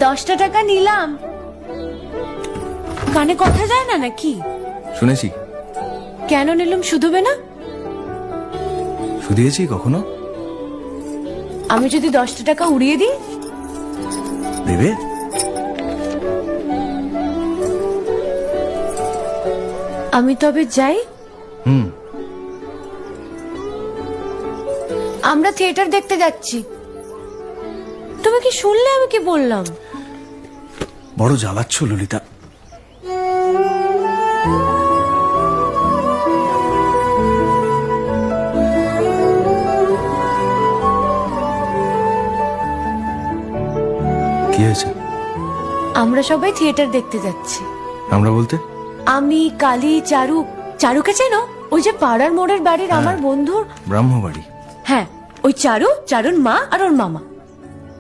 10টা টাকা নিলাম। কানে কথা যায় না নাকি? শুনেছি। কেন নিলাম? শুধবে না? শুধিয়েছি কখনো? আমি যদি 10টা টাকা উড়িয়ে দিই? দেবে? আমি তবে যাই। আমরা থিয়েটার দেখতে যাচ্ছি। তুমি কি শুনলে আমি কি বললাম? বড় জ্বালাচ্ছ ললিতা। কি হয়েছে? আমরা সবাই থিয়েটার দেখতে যাচ্ছি। আমরা বলতে? আমি, কালী, চারু। চারুকে চেনো? ওই যে পাড়ার মোড়ের বাড়ির আমার বন্ধুর ব্রাহ্মবাড়ি। হ্যাঁ, ওই চারু, চারুর মা আর ওর মামা।